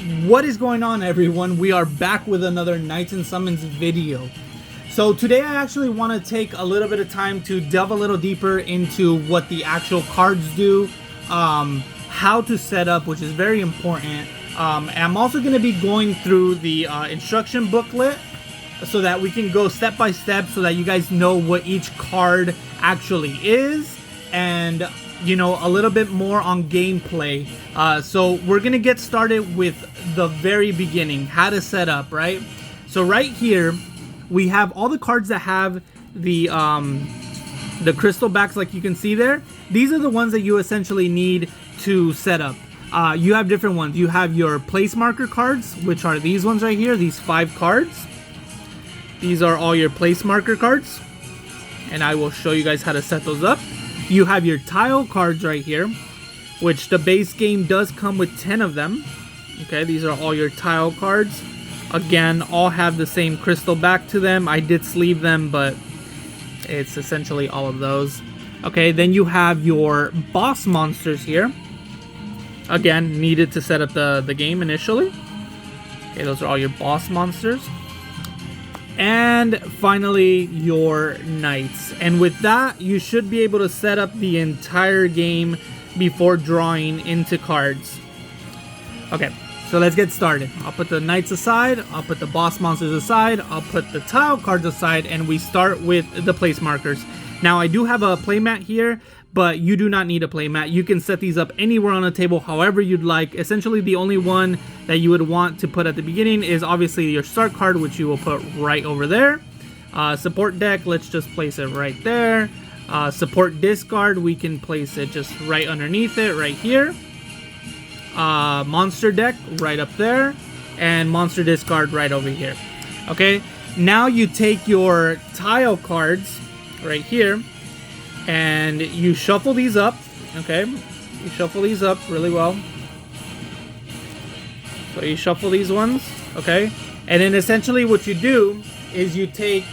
What is going on, everyone? We are back with another Knights and Summons video. So today I actually want to take a little bit of time to delve a little deeper into what the actual cards do, how to set up, which is very important. And I'm also going to be going through the instruction booklet so that we can go step by step so that you guys know what each card actually is, and you know, a little bit more on gameplay. So we're gonna get started with the very beginning, how to set up, right? So right here we have all the cards that have the crystal backs, like you can see there. These are the ones that you essentially need to set up. You have different ones. You have your place marker cards, which are these ones right here, these 5 cards. These are all your place marker cards, and I will show you guys how to set those up. You have your tile cards right here, which the base game does come with 10 of them. Okay, these are all your tile cards. Again, all have the same crystal back to them. I did sleeve them, but it's essentially all of those. Okay, then you have your boss monsters here. Again, needed to set up the game initially. Okay, those are all your boss monsters. And finally, your knights. And with that, you should be able to set up the entire game before drawing into cards. Okay, so let's get started. I'll put the knights aside, I'll put the boss monsters aside, I'll put the tile cards aside, and we start with the place markers. Now, I do have a playmat here, but you do not need a playmat. You can set these up anywhere on the table, however you'd like. Essentially, the only one that you would want to put at the beginning is obviously your start card, which you will put right over there. Support deck, let's just place it right there. Support discard, we can place it just right underneath it, right here. Monster deck, right up there. And monster discard right over here. Okay, now you take your tile cards right here, and you shuffle these up. Okay, you shuffle these up really well. So you shuffle these ones, okay, and then essentially what you do is you take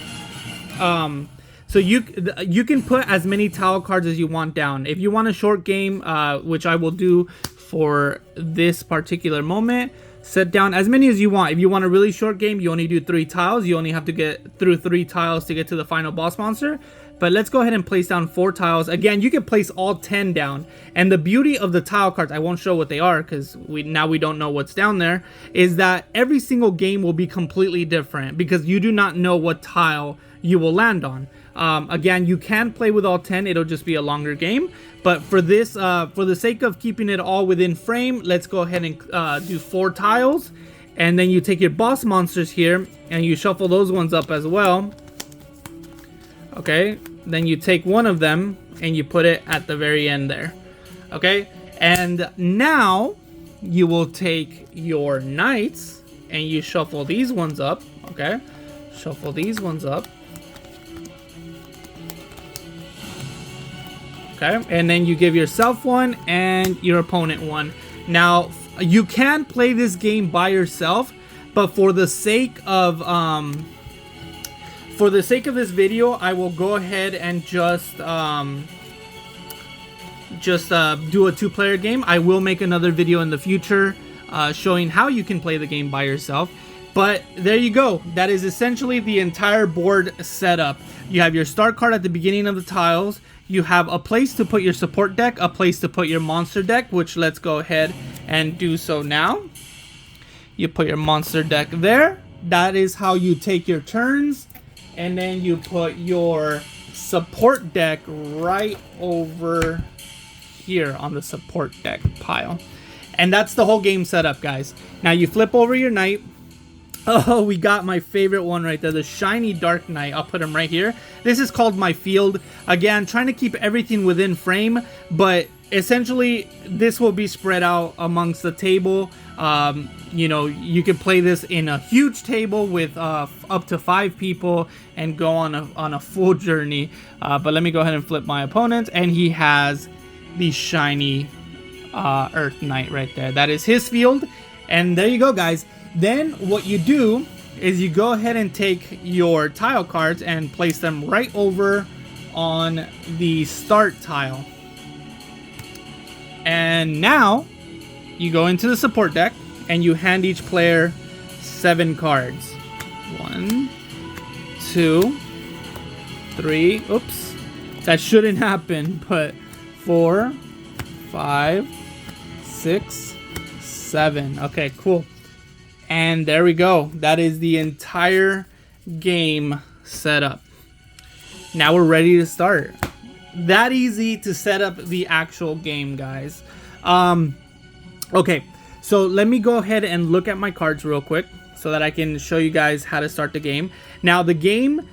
so you can put as many tile cards as you want down. If you want a short game, which I will do for this particular moment, set down as many as you want. If you want a really short game, you only do 3 tiles. You only have to get through 3 tiles to get to the final boss monster. But let's go ahead and place down 4 tiles. Again, you can place all 10 down. And the beauty of the tile cards, I won't show what they are because we don't know what's down there, is that every single game will be completely different because you do not know what tile you will land on. Again, you can play with all 10. It'll just be a longer game. But for this, for the sake of keeping it all within frame, let's go ahead and do 4 tiles. And then you take your boss monsters here and you shuffle those ones up as well. Okay, then you take one of them and you put it at the very end there. Okay, and now you will take your knights and you shuffle these ones up. Okay, shuffle these ones up. Okay, and then you give yourself one and your opponent one. Now, you can play this game by yourself, but for the sake of this video, I will go ahead and just do a 2-player game. I will make another video in the future showing how you can play the game by yourself. But there you go. That is essentially the entire board setup. You have your start card at the beginning of the tiles. You have a place to put your support deck, a place to put your monster deck, which let's go ahead and do so now. You put your monster deck there. That is how you take your turns. And then you put your support deck right over here on the support deck pile. And that's the whole game setup, guys. Now you flip over your knight. Oh, we got my favorite one right there, the shiny dark knight. I'll put him right here. This is called my field. Again, trying to keep everything within frame, but essentially this will be spread out amongst the table. You know, you can play this in a huge table with up to 5 people and go on a full journey. But let me go ahead and flip my opponent, and he has the shiny Earth Knight right there. That is his field, and there you go, guys. Then what you do is you go ahead and take your tile cards and place them right over on the start tile. And now you go into the support deck and you hand each player 7 cards. 1, 2, 3. Oops, that shouldn't happen. But 4, 5, 6, 7. Okay, cool. And there we go. That is the entire game set up. Now we're ready to start. That easy to set up the actual game, guys. Okay, so let me go ahead and look at my cards real quick so that I can show you guys how to start the game. Now the game,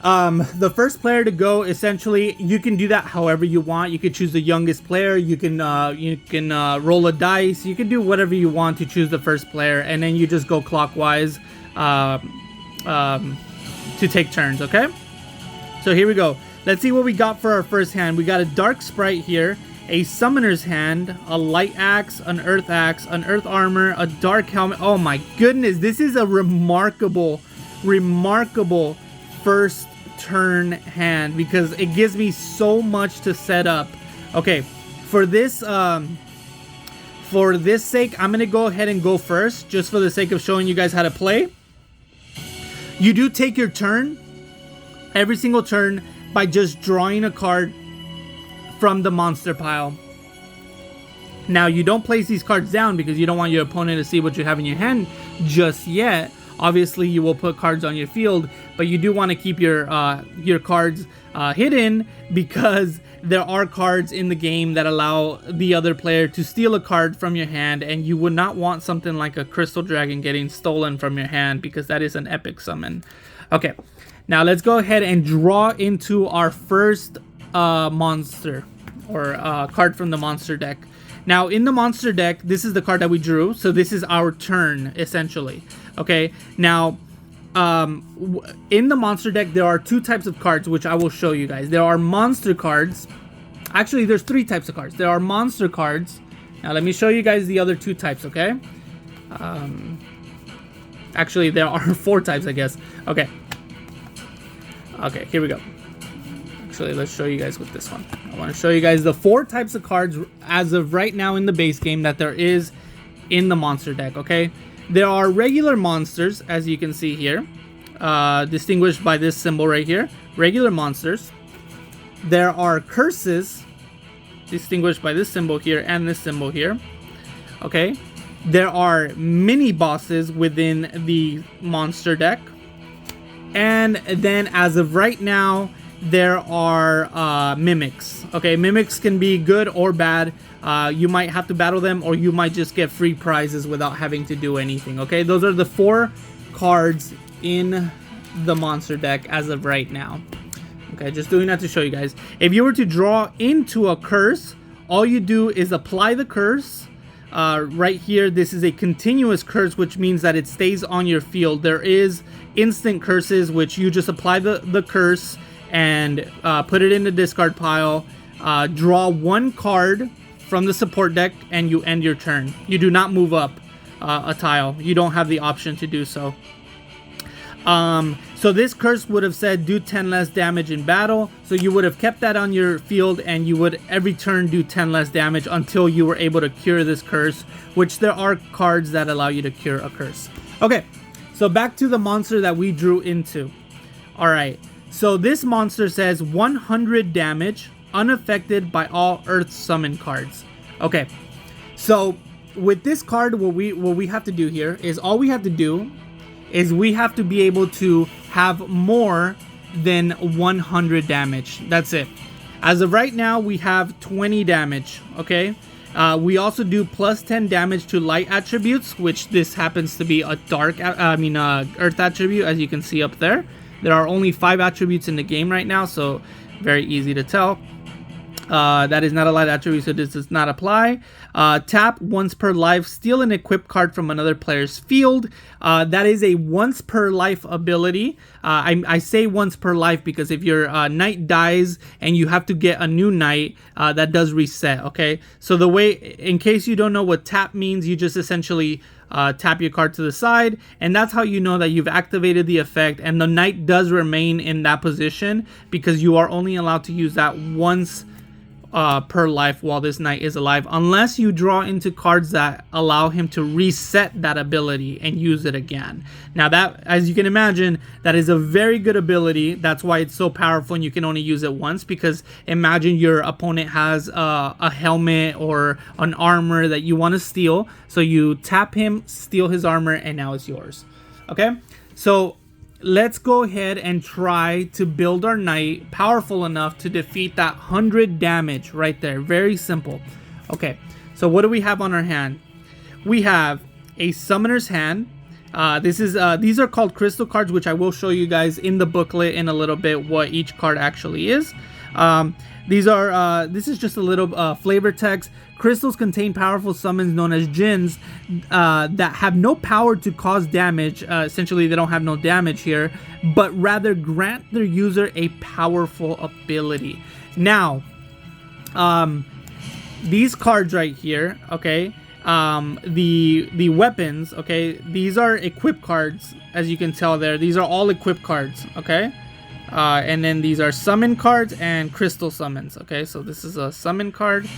the first player to go, essentially, you can do that however you want. You could choose the youngest player. You can roll a dice. You can do whatever you want to choose the first player, and then you just go clockwise to take turns. Okay. So here we go. Let's see what we got for our first hand. We got a dark sprite here, a summoner's hand, a light axe, an earth armor, a dark helmet. Oh my goodness, this is a remarkable first turn hand because it gives me so much to set up. Okay, for this sake, I'm gonna go ahead and go first, just for the sake of showing you guys how to play. You do take your turn, every single turn, by just drawing a card from the monster pile. Now, you don't place these cards down because you don't want your opponent to see what you have in your hand just yet. Obviously, you will put cards on your field, but you do want to keep your cards hidden because there are cards in the game that allow the other player to steal a card from your hand, and you would not want something like a crystal dragon getting stolen from your hand because that is an epic summon. Okay, now let's go ahead and draw into our first monster or card from the monster deck. Now in the monster deck, this is the card that we drew, so this is our turn essentially. Okay, now in the monster deck there are 2 types of cards which I will show you guys. There are monster cards. Actually, there's 3 types of cards. There are monster cards. Now let me show you guys the other 2 types. Okay, actually there are 4 types, I guess. Okay, here we go. Actually, let's show you guys with this one. I want to show you guys the 4 types of cards as of right now in the base game that there is in the monster deck. Okay, there are regular monsters, as you can see here, distinguished by this symbol right here. Regular monsters. There are curses, distinguished by this symbol here and this symbol here. Okay, there are mini bosses within the monster deck, and then as of right now, there are mimics. Okay, mimics can be good or bad. You might have to battle them, or you might just get free prizes without having to do anything. Okay, those are the 4 cards in the monster deck as of right now. Okay, just doing that to show you guys. If you were to draw into a curse, all you do is apply the curse. Right here, this is a continuous curse, which means that it stays on your field. There is instant curses, which you just apply the curse and put it in the discard pile, draw 1 card from the support deck, and you end your turn. You do not move up a tile. You don't have the option to do so. So this curse would have said do 10 less damage in battle, so you would have kept that on your field, and you would every turn do 10 less damage until you were able to cure this curse, which there are cards that allow you to cure a curse. Okay, so back to the monster that we drew into. Alright, so this monster says 100 damage, unaffected by all Earth summon cards. Okay, so with this card, what we have to do here is all we have to do is we have to be able to have more than 100 damage. That's it. As of right now, we have 20 damage. Okay. We also do plus 10 damage to light attributes, which this happens to be a dark, earth attribute, as you can see up there. There are only 5 attributes in the game right now, so very easy to tell. That is not a light attribute, so this does not apply. Tap once per life, steal an equipped card from another player's field. That is a once per life ability. I say once per life because if your knight dies and you have to get a new knight, that does reset. Okay, so the way, in case you don't know what tap means, you just essentially tap your card to the side, and that's how you know that you've activated the effect, and the knight does remain in that position because you are only allowed to use that once per life while this knight is alive, unless you draw into cards that allow him to reset that ability and use it again. Now that, as you can imagine, that is a very good ability. That's why it's so powerful and you can only use it once, because imagine your opponent has a helmet or an armor that you want to steal. So you tap him, steal his armor, and now it's yours. Okay, so let's go ahead and try to build our knight powerful enough to defeat that 100 damage right there. Very simple. Okay, so what do we have on our hand? We have a summoner's hand. These are called crystal cards, which I will show you guys in the booklet in a little bit what each card actually is. This is just a little flavor text. Crystals contain powerful summons known as djinns that have no power to cause damage. Essentially, they don't have no damage here, but rather grant their user a powerful ability. Now, these cards right here, okay, the weapons, okay, these are equip cards, as you can tell there. These are all equip cards, okay? And then these are summon cards and crystal summons. Okay, so this is a summon card,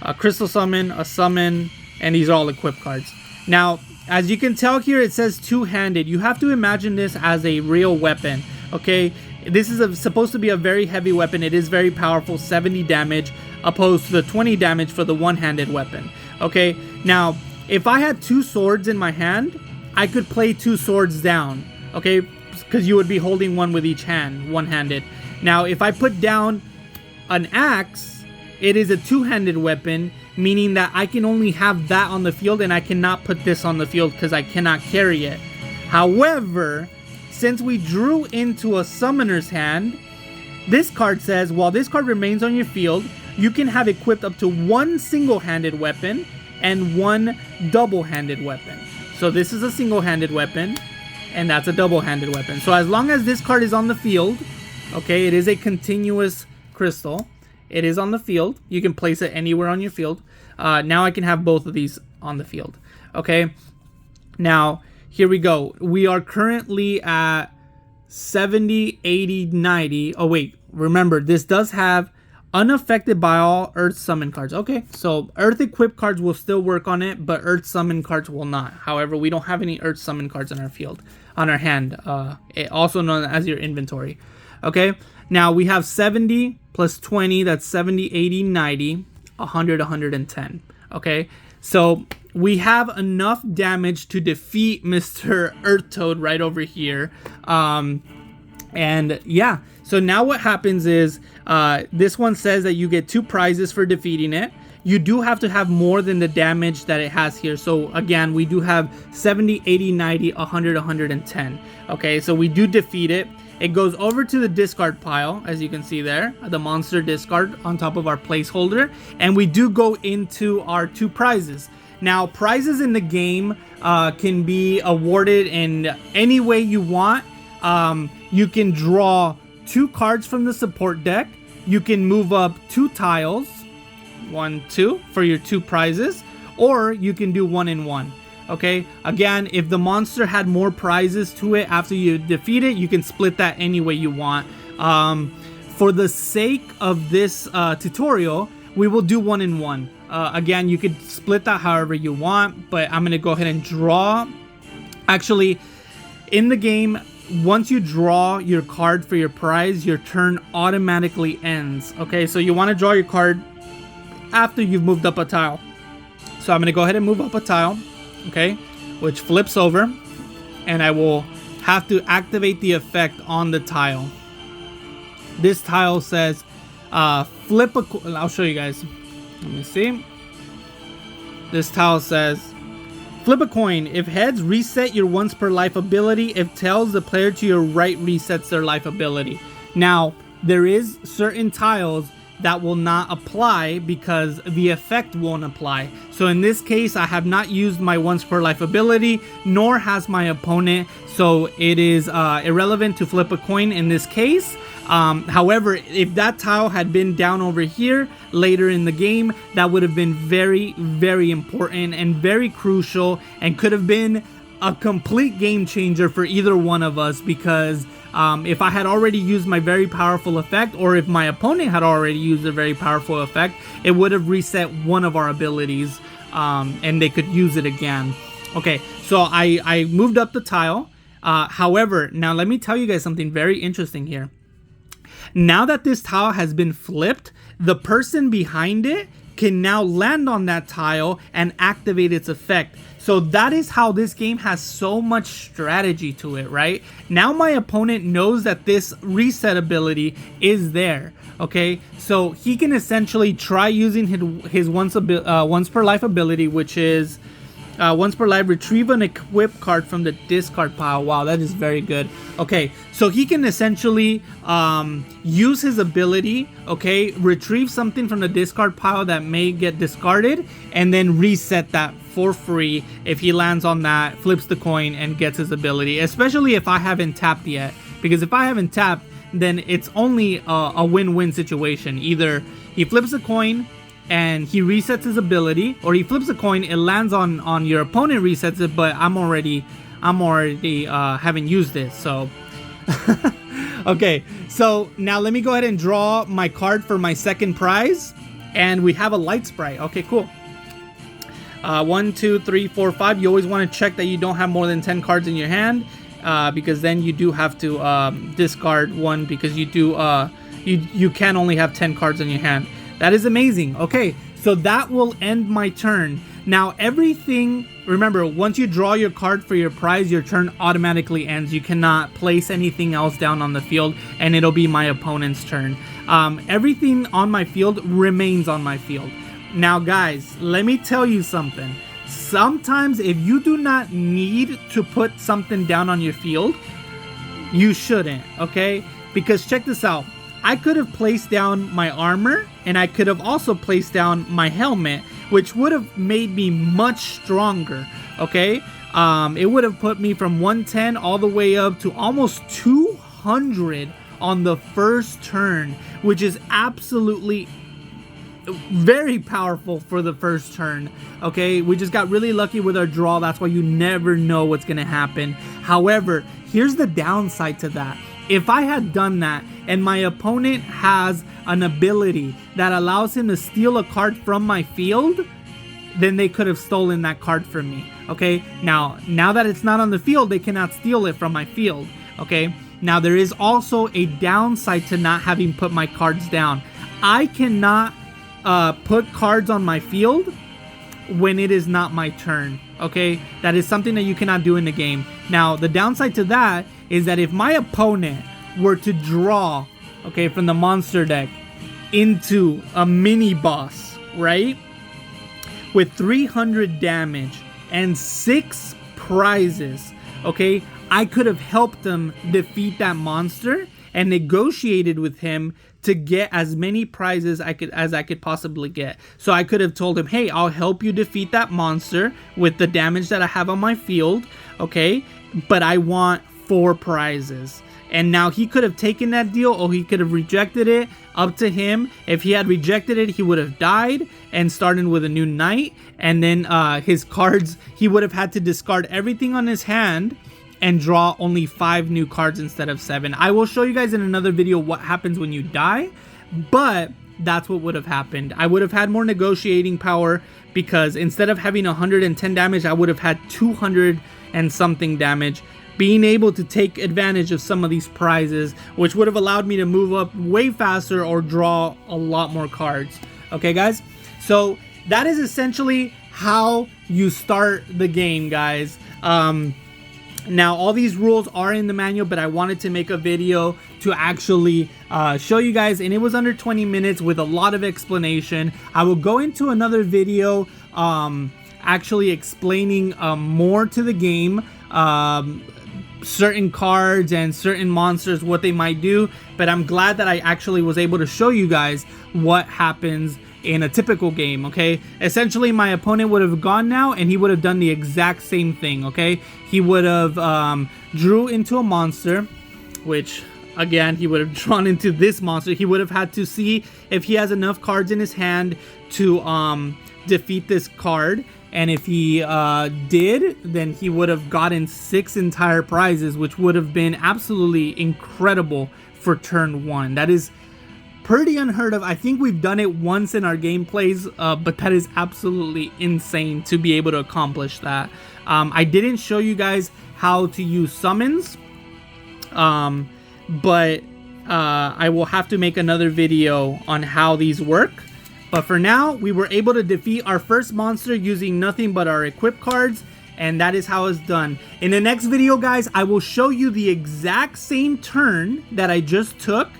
a crystal summon, a summon, and these are all equip cards. Now, as you can tell here, it says two-handed. You have to imagine this as a real weapon. Okay, this is supposed to be a very heavy weapon. It is very powerful, 70 damage, opposed to the 20 damage for the one-handed weapon. Okay, now, if I had two swords in my hand, I could play two swords down. Okay, because you would be holding one with each hand, one-handed. Now, if I put down an axe, it is a two-handed weapon, meaning that I can only have that on the field and I cannot put this on the field because I cannot carry it. However, since we drew into a summoner's hand, this card says, while this card remains on your field, you can have equipped up to one single-handed weapon and one double-handed weapon. So this is a single-handed weapon, and that's a double-handed weapon. So as long as this card is on the field, okay, it is a continuous crystal. It is on the field. You can place it anywhere on your field. Now I can have both of these on the field. Okay, now here we go. We are currently at 70, 80, 90. Oh wait, remember this does have unaffected by all Earth summon cards. Okay, so Earth equip cards will still work on it, but Earth summon cards will not. However, we don't have any Earth summon cards on our field, on our hand, also known as your inventory. Okay, now we have 70 plus 20, that's 70, 80, 90, 100, 110. Okay, so we have enough damage to defeat Mr. Earth Toad right over here. And yeah, so now what happens is this one says that you get 2 prizes for defeating it. You do have to have more than the damage that it has here. So again, we do have 70, 80, 90, 100, 110. Okay, so we do defeat it. It goes over to the discard pile, as you can see there, the monster discard on top of our placeholder. And we do go into our 2 prizes. Now, prizes in the game can be awarded in any way you want. You can draw 2 cards from the support deck. You can move up 2 tiles, 1, 2, for your 2 prizes, or you can do 1 in 1. Okay, again, if the monster had more prizes to it after you defeat it, you can split that any way you want. For the sake of this tutorial, we will do 1 in 1. Again, you could split that however you want, but I'm gonna go ahead and draw. Actually, in the game, once you draw your card for your prize, your turn automatically ends. Okay, so you want to draw your card after you've moved up a tile. So I'm going to go ahead and move up a tile, okay, which flips over, and I will have to activate the effect on the tile. This tile says flip a coin. I'll show you guys. Let me see. This tile says flip a coin. If heads, reset your once per life ability. If tails, the player to your right resets their life ability. Now, there is certain tiles that will not apply because the effect won't apply. So in this case, I have not used my once per life ability, nor has my opponent. So it is irrelevant to flip a coin in this case. However, if that tile had been down over here later in the game, that would have been very, very important and very crucial, and could have been a complete game changer for either one of us, because If I had already used my very powerful effect, or if my opponent had already used a very powerful effect, it would have reset one of our abilities, and they could use it again. Okay, so I moved up the tile. However, now let me tell you guys something very interesting here. Now that this tile has been flipped, the person behind it can now land on that tile and activate its effect. So that is how this game has so much strategy to it, right? Now my opponent knows that this reset ability is there, okay? So he can essentially try using his once per life ability, which is once per life, retrieve an equip card from the discard pile. Wow, that is very good. Okay, so he can essentially use his ability, okay, retrieve something from the discard pile that may get discarded, and then reset that for free if he lands on that, flips the coin, and gets his ability, especially if I haven't tapped yet. Because if I haven't tapped, then it's only a win-win situation. Either he flips a coin and he resets his ability, or he flips a coin, it lands on your opponent, resets it, but I'm already haven't used it, so okay, so now let me go ahead and draw my card for my second prize, and we have a light sprite. Okay, cool. 1 2 3 4 5. You always want to check that you don't have more than 10 cards in your hand, because then you do have to discard one, because you do you can only have 10 cards in your hand. That is amazing. Okay, so that will end my turn. Now everything, remember, once you draw your card for your prize, your turn automatically ends. You cannot place anything else down on the field, and it'll be my opponent's turn. Everything on my field remains on my field. Now guys, let me tell you something. Sometimes if you do not need to put something down on your field, you shouldn't, okay? Because check this out. I could have placed down my armor, and I could have also placed down my helmet, which would have made me much stronger, okay? It would have put me from 110 all the way up to almost 200 on the first turn, which is absolutely very powerful for the first turn. Okay, we just got really lucky with our draw. That's why you never know what's gonna happen. However, here's the downside to that. If I had done that and my opponent has an ability that allows him to steal a card from my field, then they could have stolen that card from me. Okay, now that it's not on the field, they cannot steal it from my field. Okay, now there is also a downside to not having put my cards down. I cannot put cards on my field when it is not my turn. Okay, that is something that you cannot do in the game. Now the downside to that is that if my opponent were to draw, okay, from the monster deck into a mini boss, right, with 300 damage and 6 prizes, okay, I could have helped them defeat that monster and negotiated with him to get as many prizes as I could possibly get. So I could have told him, hey, I'll help you defeat that monster with the damage that I have on my field, okay, but I want 4 prizes. And now he could have taken that deal, or he could have rejected it. Up to him. If he had rejected it, he would have died and started with a new knight, and then his cards, he would have had to discard everything on his hand and draw only 5 new cards instead of 7. I will show you guys in another video what happens when you die, but that's what would have happened. I would have had more negotiating power, because instead of having 110 damage, I would have had 200 and something damage, being able to take advantage of some of these prizes, which would have allowed me to move up way faster or draw a lot more cards. Okay, guys? So that is essentially how you start the game, guys. Now, all these rules are in the manual, but I wanted to make a video to actually show you guys, and it was under 20 minutes with a lot of explanation. I will go into another video actually explaining more to the game, certain cards and certain monsters, what they might do, but I'm glad that I actually was able to show you guys what happens in a typical game. Okay, essentially my opponent would have gone now and he would have done the exact same thing. Okay, he would have drew into a monster, which again he would have drawn into this monster. He would have had to see if he has enough cards in his hand to defeat this card, And if he did, then he would have gotten 6 entire prizes, which would have been absolutely incredible for turn 1. That is pretty unheard of. I think we've done it once in our gameplays, but that is absolutely insane to be able to accomplish that. I didn't show you guys how to use summons, but I will have to make another video on how these work. But for now, we were able to defeat our first monster using nothing but our equip cards, and that is how it's done. In the next video, guys, I will show you the exact same turn that I just took,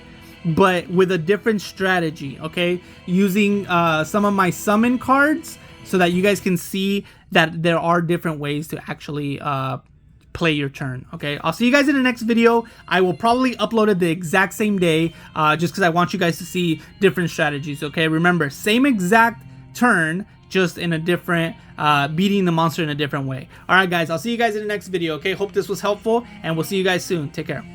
but with a different strategy, okay? Using some of my summon cards so that you guys can see that there are different ways to actually play your turn, okay? I'll see you guys in the next video. I will probably upload it the exact same day, just because I want you guys to see different strategies, okay? Remember, same exact turn, just in a different, beating the monster in a different way. All right, guys, I'll see you guys in the next video, okay? Hope this was helpful, and we'll see you guys soon. Take care.